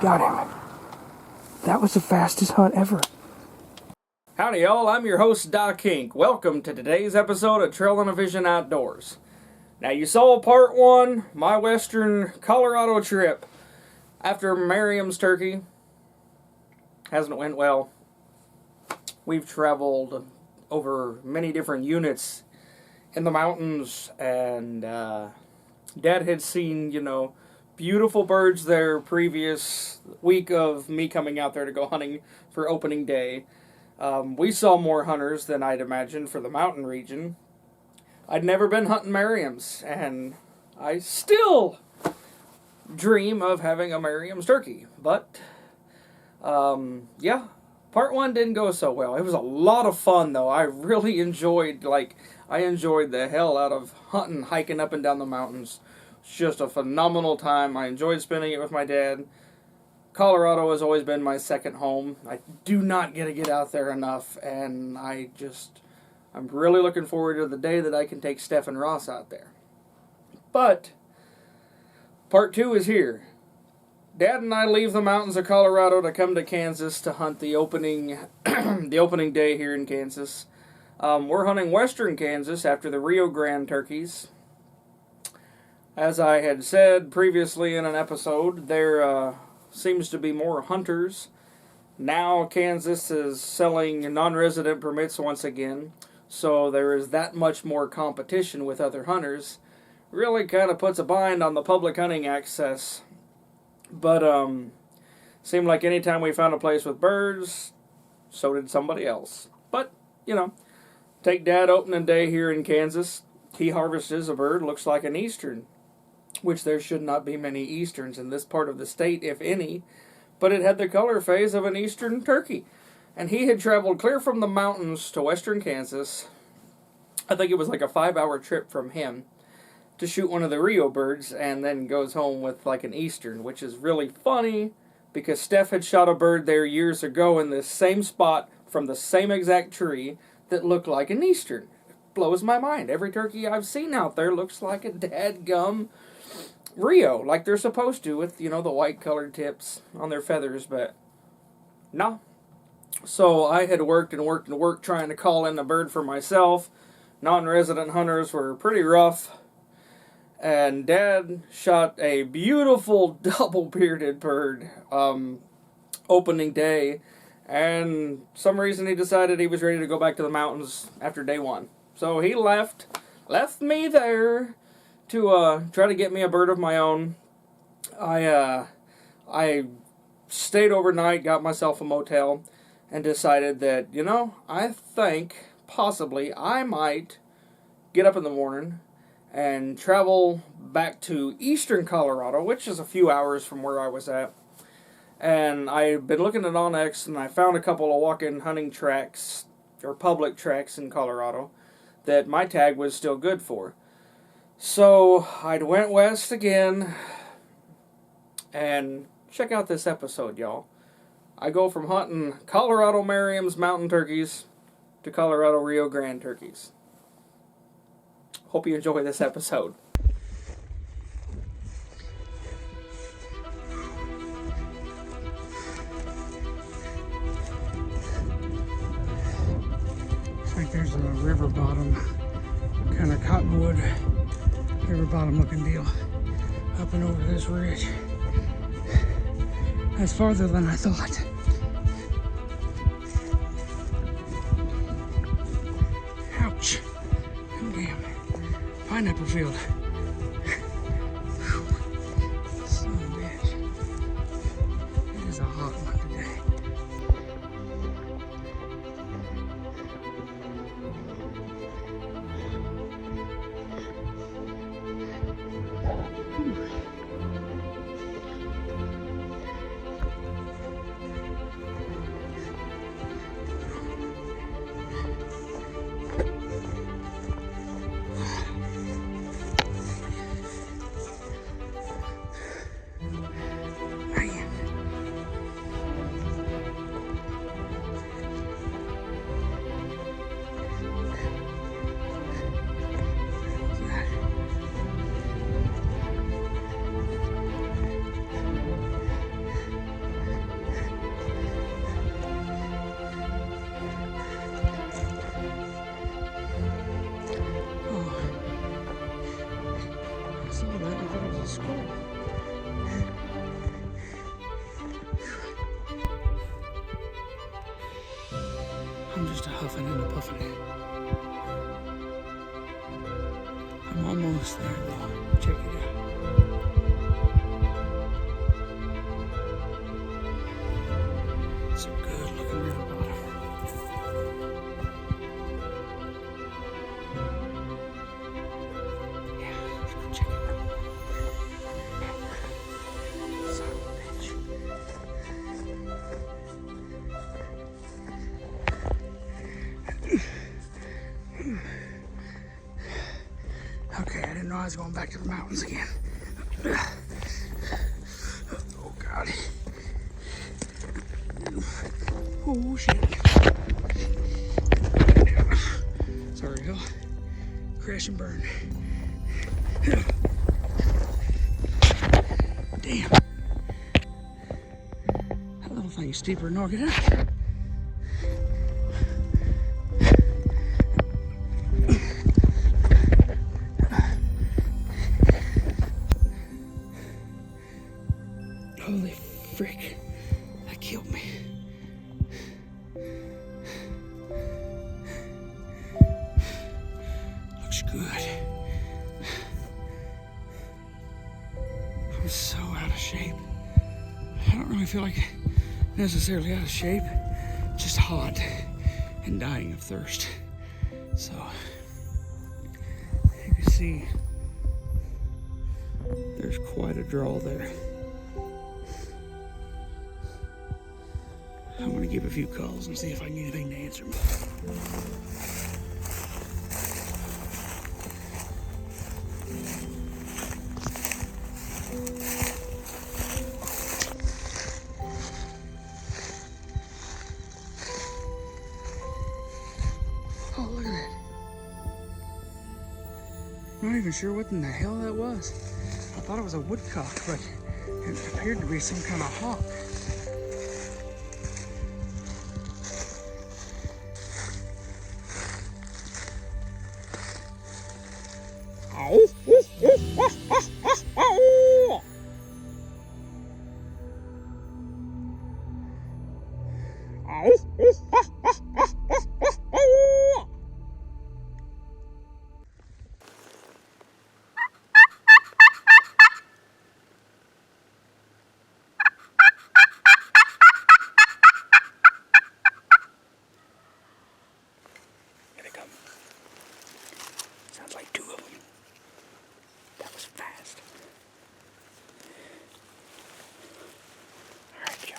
Got him. That was the fastest hunt ever. Howdy y'all, I'm your host Doc Hinck. Welcome to today's episode of Trail on a Vision Outdoors. Now you saw part one, my western Colorado trip after Merriams turkey. Hasn't went well. We've traveled over many different units in the mountains, and Dad had seen, beautiful birds there previous week of me coming out there to go hunting for opening day. We saw more hunters than I'd imagined for the mountain region. I'd never been hunting Merriams, and I still dream of having a Merriams turkey. But, part one didn't go so well. It was a lot of fun, though. I really enjoyed the hell out of hunting, hiking up and down the mountains. It's just a phenomenal time. I enjoyed spending it with my dad. Colorado has always been my second home. I do not get out there enough, and I'm really looking forward to the day that I can take Steph and Ross out there. But part two is here. Dad and I leave the mountains of Colorado to come to Kansas to hunt the opening day here in Kansas. We're hunting western Kansas after the Rio Grande turkeys. As I had said previously in an episode, there seems to be more hunters. Now Kansas is selling non-resident permits once again, so there is that much more competition with other hunters. Really kind of puts a bind on the public hunting access. But seemed like anytime we found a place with birds, so did somebody else. But, take Dad opening day here in Kansas. He harvests a bird, looks like an eastern, which there should not be many easterns in this part of the state, if any, but it had the color phase of an eastern turkey. And he had traveled clear from the mountains to western Kansas. I think it was like a 5-hour trip from him to shoot one of the Rio birds, and then goes home with like an eastern, which is really funny because Steph had shot a bird there years ago in this same spot from the same exact tree that looked like an eastern. It blows my mind. Every turkey I've seen out there looks like a dadgum Rio, like they're supposed to, with, the white colored tips on their feathers, but no. So I had worked trying to call in a bird for myself. Non-resident hunters were pretty rough. And Dad shot a beautiful double-bearded bird opening day, and some reason he decided he was ready to go back to the mountains after day one. So he left me there to try to get me a bird of my own. I stayed overnight, got myself a motel, and decided that, I think possibly I might get up in the morning and travel back to eastern Colorado, which is a few hours from where I was at. And I've been looking at onX, and I found a couple of walk-in hunting tracks, or public tracks in Colorado, that my tag was still good for. So I went west again, and check out this episode, y'all. I go from hunting Colorado Merriams mountain turkeys to Colorado Rio Grande turkeys. Hope you enjoy this episode. Looks like there's a river bottom, kind of cottonwood, river bottom looking deal up and over this ridge. That's farther than I thought. Ouch. Damn. Pineapple field. Son of a bitch. It is a hot one today. just a huffing and a puffing. I'm almost there though. Check it out. It's a good looking river bottom. Yeah, let's go check it out. Son of a bitch. Okay, I didn't know I was going back to the mountains again. Oh God. Oh shit. Sorry, y'all. Crash and burn. Damn. That little thing is steeper than Norgate Out. Holy frick. That killed me. Looks good. I'm so out of shape. I don't really feel like necessarily out of shape, just hot and dying of thirst. So, you can see there's quite a draw there. I'm gonna give a few calls and see if I can get anything to answer me. Oh, look at that. I'm not even sure what in the hell that was. I thought it was a woodcock, but it appeared to be some kind of hawk. Here they come. Sounds like two of them. That was fast. All right, y'all.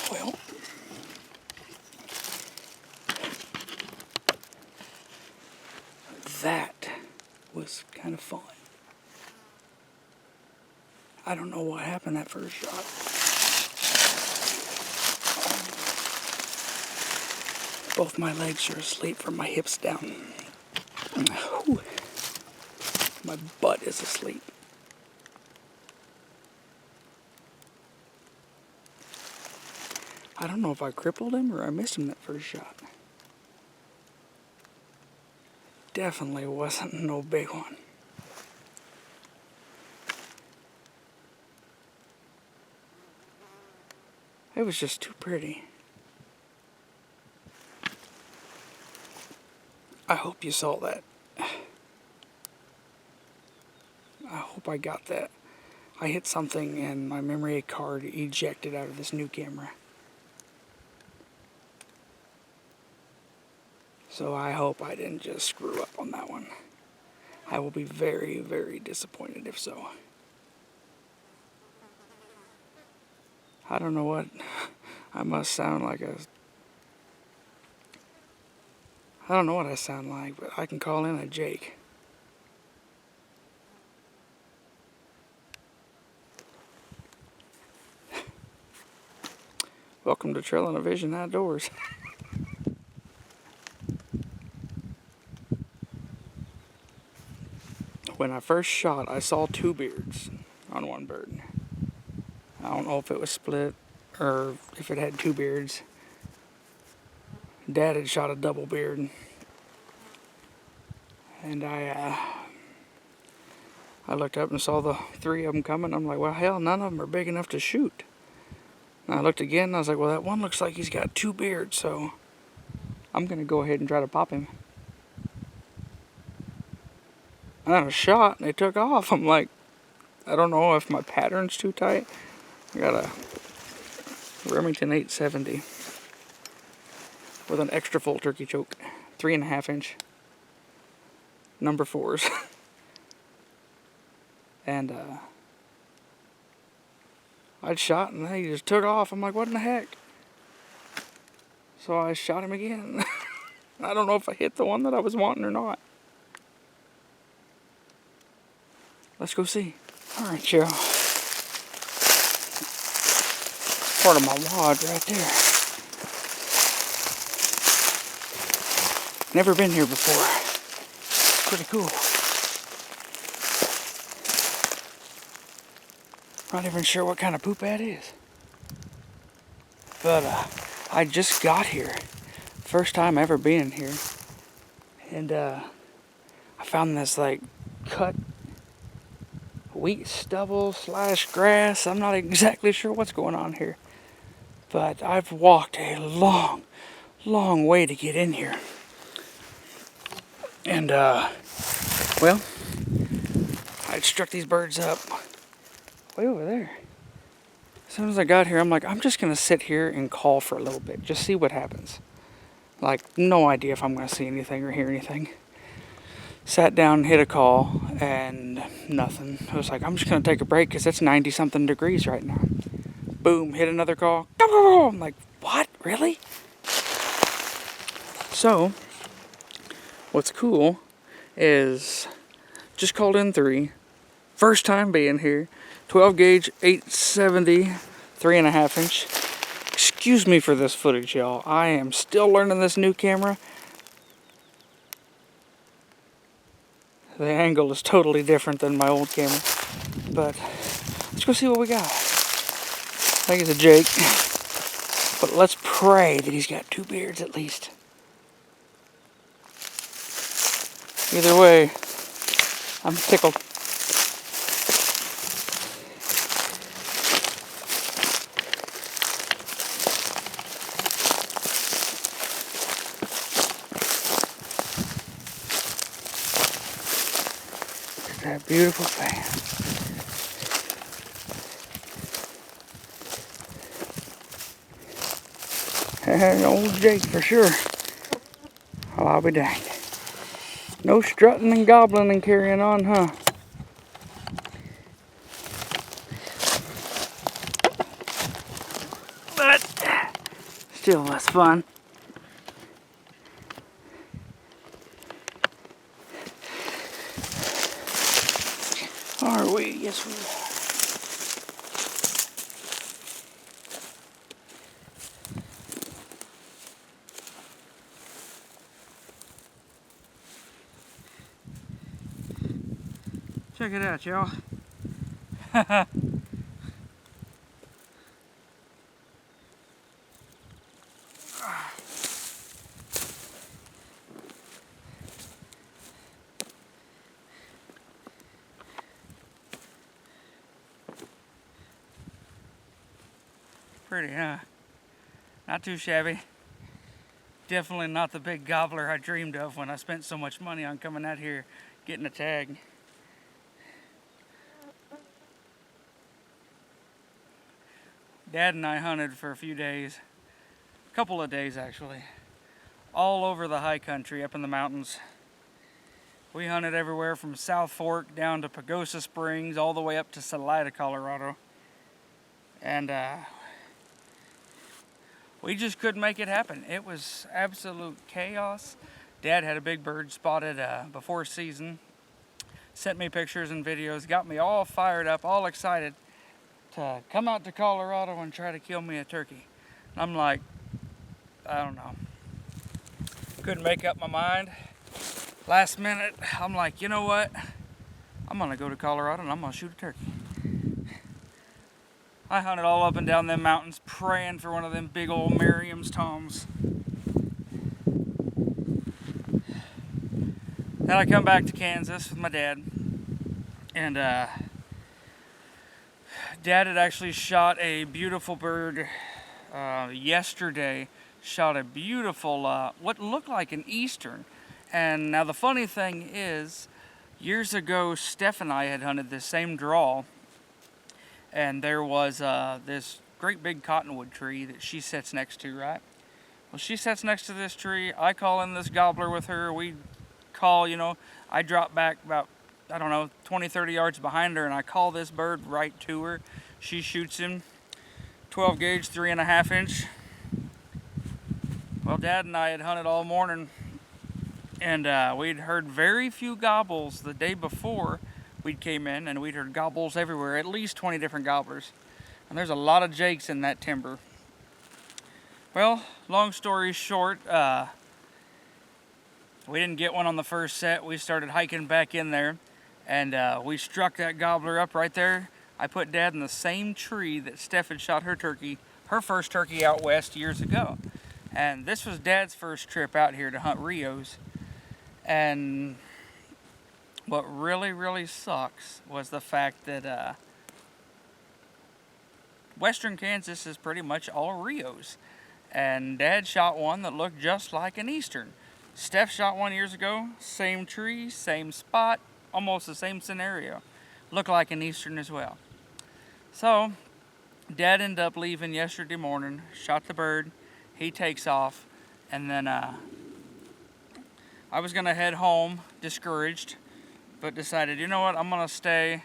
Well, that was kind of fun. I don't know what happened that first shot. Both my legs are asleep from my hips down. Whew. My butt is asleep. I don't know if I crippled him or I missed him that first shot. Definitely wasn't no big one. It was just too pretty. I hope you saw that. I hope I got that. I hit something and my memory card ejected out of this new camera. So I hope I didn't just screw up on that one. I will be very, very disappointed if so. I don't know what I must sound like I don't know what I sound like, but I can call in a Jake. Welcome to Trail and a Vision Outdoors. When I first shot, I saw two beards on one bird. I don't know if it was split or if it had two beards. Dad had shot a double beard. And I looked up and saw the three of them coming. I'm like, well, hell, none of them are big enough to shoot. And I looked again and I was like, well, that one looks like he's got two beards, so I'm going to go ahead and try to pop him. And then I shot and they took off. I'm like, I don't know if my pattern's too tight. I got a Remington 870 with an extra full turkey choke, 3.5 inch, number 4s. And I'd shot and he just took off. I'm like, what in the heck? So I shot him again. I don't know if I hit the one that I was wanting or not. Let's go see. Alright, y'all. Part of my wad right there. Never been here before. Pretty cool. Not even sure what kind of poop that is. But I just got here. First time ever being here. And I found this like cut wheat stubble / grass. I'm not exactly sure what's going on here. But I've walked a long, long way to get in here. And well, I struck these birds up way over there. As soon as I got here, I'm like, I'm just going to sit here and call for a little bit. Just see what happens. Like, no idea if I'm going to see anything or hear anything. Sat down, hit a call, and nothing. I was like, I'm just going to take a break because it's 90-something degrees right now. Boom, hit another call. I'm like, what? Really? So, what's cool is just called in 3. First time being here. 12 gauge, 870, 3.5 inch. Excuse me for this footage, y'all. I am still learning this new camera. The angle is totally different than my old camera. But let's go see what we got. I think it's a Jake. But let's pray that he's got 2 beards at least. Either way, I'm tickled. That beautiful fan. An old Jake for sure. Well, I'll be danged. No strutting and gobbling and carrying on, huh? But still less fun. Are we? Yes, we are. Check it out, y'all. Pretty, huh? Not too shabby. Definitely not the big gobbler I dreamed of when I spent so much money on coming out here getting a tag. Dad and I hunted for a few days, a couple of days actually, all over the high country up in the mountains. We hunted everywhere from South Fork down to Pagosa Springs, all the way up to Salida, Colorado. And we just couldn't make it happen. It was absolute chaos. Dad had a big bird spotted before season, sent me pictures and videos, got me all fired up, all excited to come out to Colorado and try to kill me a turkey. And I'm like, I don't know. Couldn't make up my mind. Last minute, I'm like, you know what? I'm gonna go to Colorado and I'm gonna shoot a turkey. I hunted all up and down them mountains praying for one of them big old Merriams toms. Then I come back to Kansas with my dad, and Dad had actually shot a beautiful bird yesterday. Shot a beautiful, what looked like an eastern. And now the funny thing is, years ago, Steph and I had hunted this same draw, and there was this great big cottonwood tree that she sits next to, right? Well, she sits next to this tree. I call in this gobbler with her. We call, I drop back about, 20, 30 yards behind her, and I call this bird right to her. She shoots him, 12 gauge, 3.5 inch. Well, Dad and I had hunted all morning, and we'd heard very few gobbles the day before we came in, and we'd heard gobbles everywhere, at least 20 different gobblers. And there's a lot of jakes in that timber. Well, long story short, we didn't get one on the first set. We started hiking back in there, and we struck that gobbler up right there. I put Dad in the same tree that Steph had shot her first turkey out west years ago. And this was Dad's first trip out here to hunt Rios. And what really, really sucks was the fact that western Kansas is pretty much all Rios. And Dad shot one that looked just like an eastern. Steph shot one years ago, same tree, same spot, almost the same scenario. Looked like an eastern as well. So, Dad ended up leaving yesterday morning, shot the bird, he takes off, and then I was gonna head home, discouraged, but decided, you know what, I'm gonna stay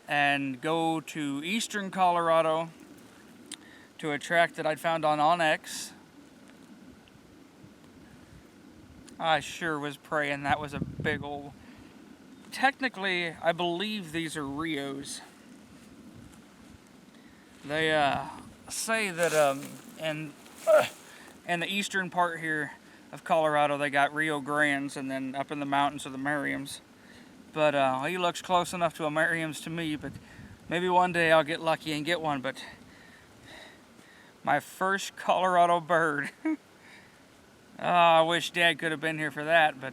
and go to eastern Colorado to a track that I'd found on Onyx. I sure was praying that was a big old... Technically, I believe these are Rios. They say that in the eastern part here of Colorado, they got Rio Grandes, and then up in the mountains are the Merriams. But he looks close enough to a Merriams to me, but maybe one day I'll get lucky and get one. But my first Colorado bird. I wish Dad could have been here for that, but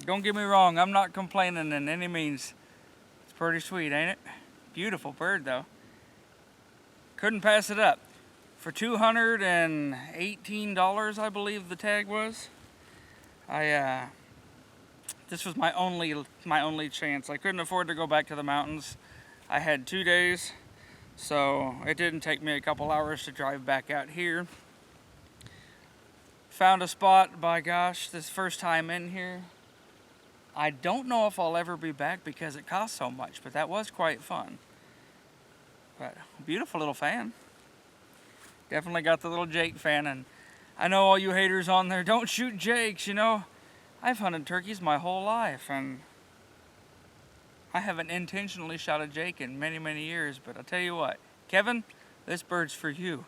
don't get me wrong, I'm not complaining in any means. It's pretty sweet, ain't it? Beautiful bird, though. Couldn't pass it up. For $218, I believe the tag was. This was my only chance. I couldn't afford to go back to the mountains. I had 2 days, so it didn't take me a couple hours to drive back out here. Found a spot, by gosh, this first time in here. I don't know if I'll ever be back because it costs so much, but that was quite fun. But beautiful little fan. Definitely got the little Jake fan, and I know all you haters on there, don't shoot Jakes, you know. I've hunted turkeys my whole life, and I haven't intentionally shot a Jake in many, many years, but I'll tell you what, Kevin, this bird's for you.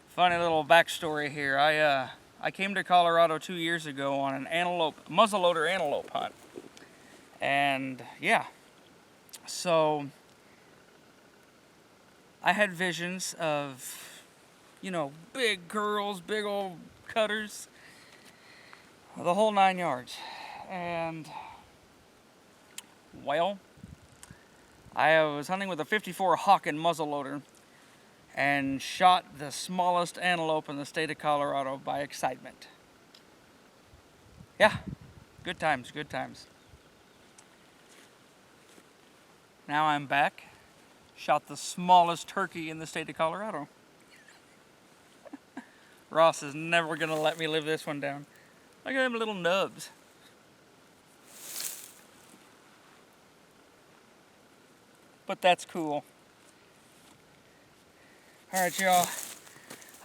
Funny little backstory here. I came to Colorado 2 years ago on an muzzleloader antelope hunt. And yeah, so I had visions of, you know, big girls, big old cutters, the whole 9 yards. And well, I was hunting with a 54 Hawken muzzleloader and shot the smallest antelope in the state of Colorado by excitement. Yeah, good times, good times. Now I'm back. Shot the smallest turkey in the state of Colorado. Ross is never gonna let me live this one down. Look at them little nubs. But that's cool. Alright, y'all.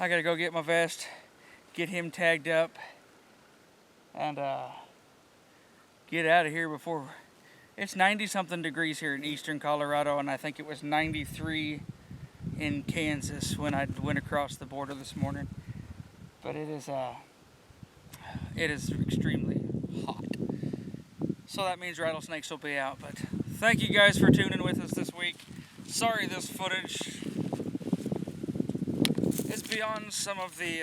I gotta go get my vest, get him tagged up, and get out of here before... It's 90-something degrees here in eastern Colorado, and I think it was 93 in Kansas when I went across the border this morning. But it is extremely hot. So that means rattlesnakes will be out. But thank you guys for tuning with us this week. Sorry this footage is beyond some of the,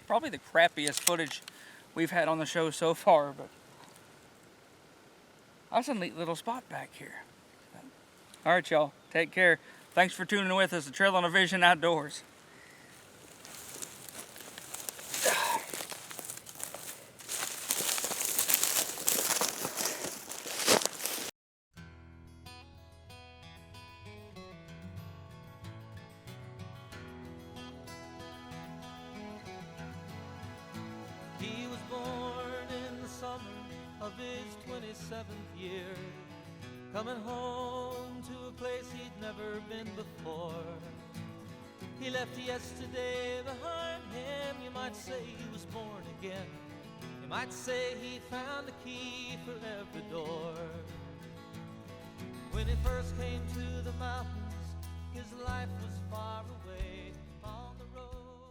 probably the crappiest footage we've had on the show so far, but that's a neat little spot back here. All right, y'all. Take care. Thanks for tuning with us. The Trail on a Vision Outdoors. He was born in the summer of his 27th year, coming home to a place he'd never been before. He left yesterday behind him. You might say he was born again. You might say he found a key for every door. When he first came to the mountains, his life was far away.